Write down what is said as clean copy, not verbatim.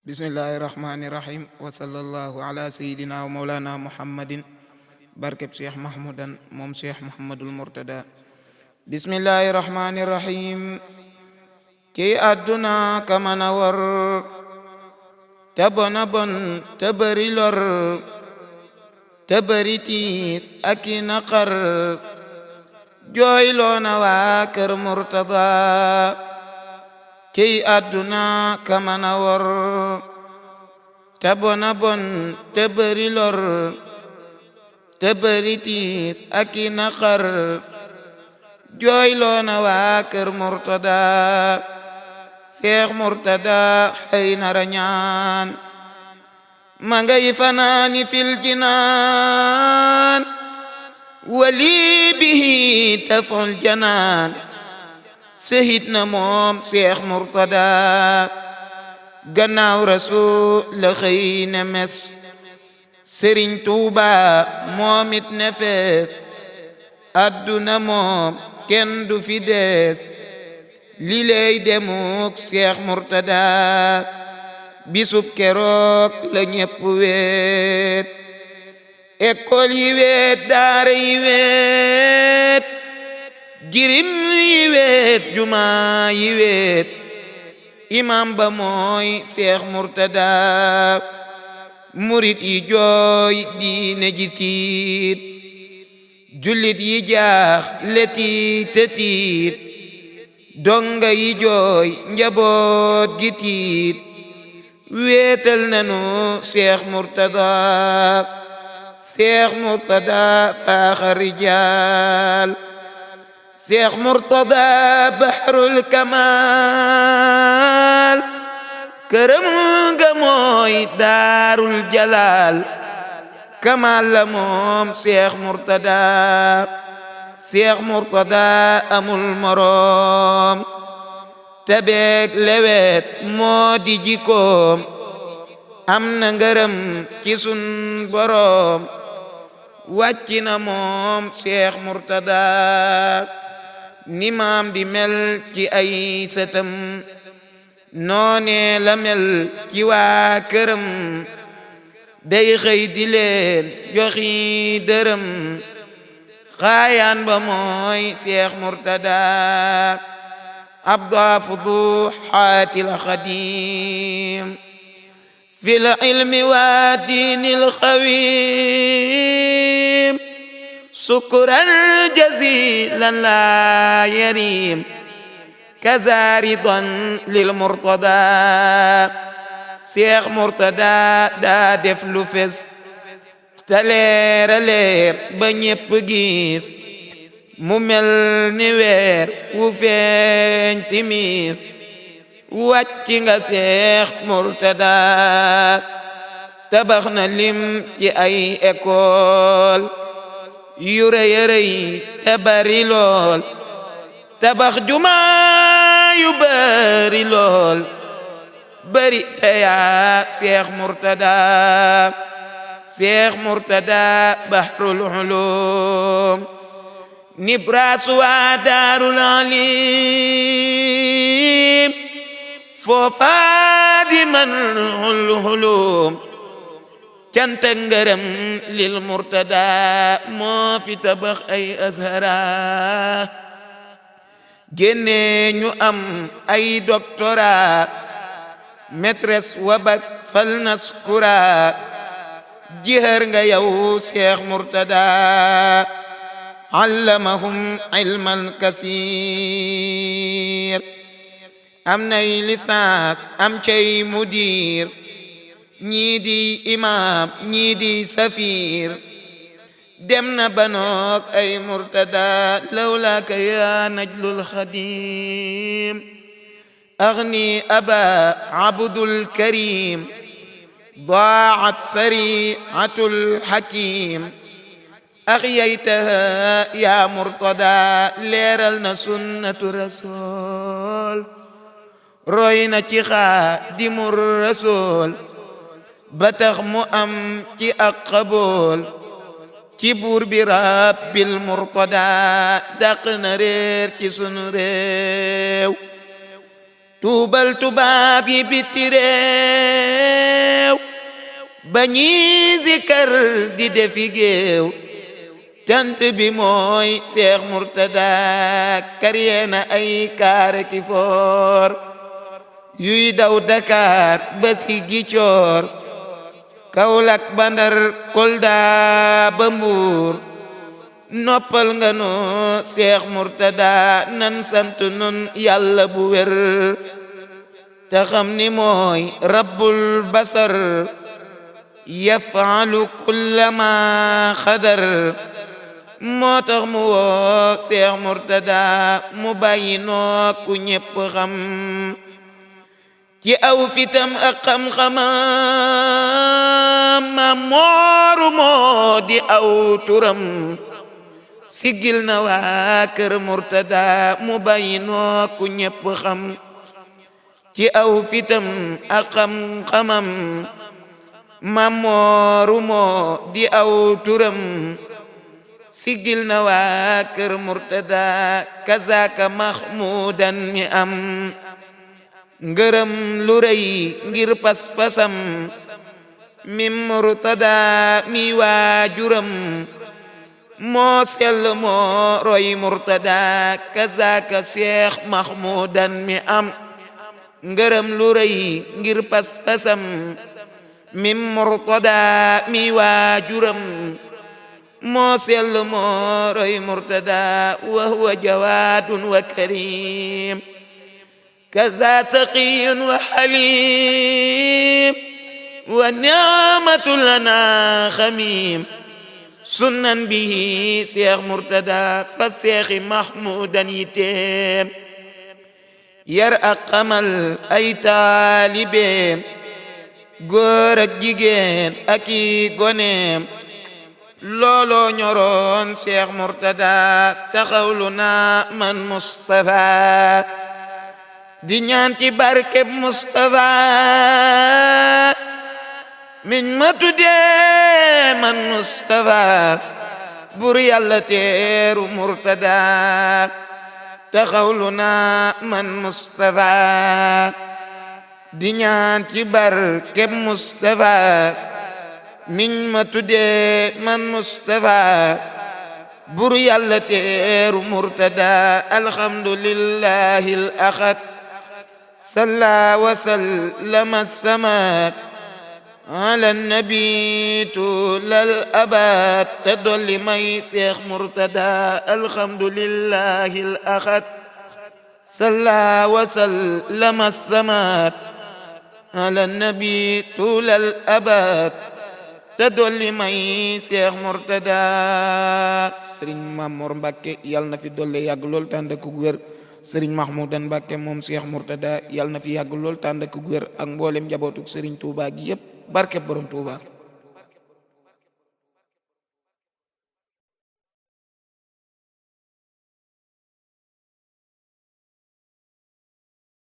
bismillahi rahmani rahim wa sallallahu ala sayidina wa maulana muhammadin barkeb cheikh mahmudan moom cheikh muhammadul murtada bismillahi rahmani rahim ci àdduna kamana war te bona bon te bari lor te bari tiis ak i naqar jooyloona waa kër murtada ci àdduna kamana war te bona bon te bari lor te bari tiis ak i naqar jooyloona waa kër murtada seex murtada xëy na rañaan ma ngay fanaani fil jinaan wali bihi taful janaan sehit na moom seex murtada gannaaw rasul la xëy na mes sëriñ tuuba moom it ne fees adduna moom kenn du fi dees li lay demuk seex murtada bisub keroog la ñépp weet école yi weet daara yi weet jirim yi weet juma yi weet imam ba mooy seex murtada murit yi jooy diine ji tiit jullit yi jaax letiit te tiit donga yi jooy njaboot gi tiit weetal nanu seex murtada seex murtada faaxa rijaal seex murtada bahrul kamaal këram ga mooy daarul jalaal kamaal la moom seex murtada seex murtada amul moroom tabeek lewet moo di jikoom am na ngërëm ci sun boroom wàcc na moom seex murtada ni maam di mel ci ay sëtam noone la mel ci waa këram day xëy di leen joxi dërëm xaayaan ba mooy seex murtada abdaafu du xaatil xadim fil ilmi wa diinil xawim sukran jazilan la yarim kazaridan lil murtada seex murtada daa def lu fes te leer a leer ba ñépp gis mu mel ni weer wu feeñ timis wàcc nga seex murtada tabax na lim ci ay école yu rëy a rëy te bari lool tabax juma yu bari lool bari te yaa seex murtada seex murtada bahrul ulum nibraas waa daarul alim foofaa di manul hulum cant ak ngërëm lil murtada moo fi tabax ay azhara génne ñu am ay doctorat maîtresse wa bac fal naskura jihar nga yow seex murtada allamahum ilman kasir am nay licence am cay mudir ñii di imam ñii di safir dem na banook ay murtada lawlaaka ya najlul xadim agni aba abdul karim daat sariatul hakim axyaytaha ya murtada leeral na sunnatu rasul roy na ci xaadimur rasul ba tax mu am ci ak qabool ci buur bi rabbil murtada dàq na réer ci sunu réew tuubal tubaab yi biti réew ba ñi zikar di defi géew tant bi mooy Seex Murtada karye na ay kaar ki foor yuy daw Dakar ba Sigicoor Kaolack ba Ndar Kolda ba Mbuur noppal nga nu Seex Murtada nan sant nun Yàlla bu wér te xam ni mooy rabbul basar yafalu kullama xadar moo tax mu woo Seex Murtada mu bàyyi noo ku ñépp xam ci aw fitam ak xam-xamam ma mooru moo di aw turam sigil na waa kër Murtada mu bàyyi noo ku ñépp xam ci aw fitam ak xam-xamam ma mooru moo di aw turam sigil na waa kër Murtada kazaka mahmudan mi am ngërëm lu rëy ngir pas-pasam mi Murtada mi waajuram moo sell moo roy Murtada kazaka Cheikh mahmudan mi am ngërëm lu rëy ngir pas-pasam mi Murtada mi waajuram moo sell moo roy Murtada wa huwa jawaadun wa karim kaza saqiyun wa halim wa ni'matu lana xamim sunnan bihi Seex Murtada fa seexi mahmudan yiteem yar ak xamal ay taalibeem góor ak jigéen ak i goneem looloo ñoroon Seex Murtada taxawlu na man Mustafa di ñaan ci barkeb Mustafa miñ ma tuddee man Mustafa bur Yàlla teeru Murtada taxawlu na man Mustafa di ñaan ci barkeb Mustafa miñ ma tuddee man Mustafa bur Yàlla teeru Murtada alhamdulillahi al-ahad salla wa sallama samad ala nabi tulal abad te dolli may Seex Murtada alhamdulillahi al-ahad salla wa sallama samad ala nabi tulal abad te dolli may Seex Murtada Sëriñ Mamor Mbàkke yàlla na fi dolle yàgg lool tànd ak wér Sëriñ Mahmoudan Mbàkke moom Seex Murtada yàlla na fi yàgg lool tànd ak wér ak mboolem njabootuk Sëriñ Tuubaa gi yépp barke borom Tuubaa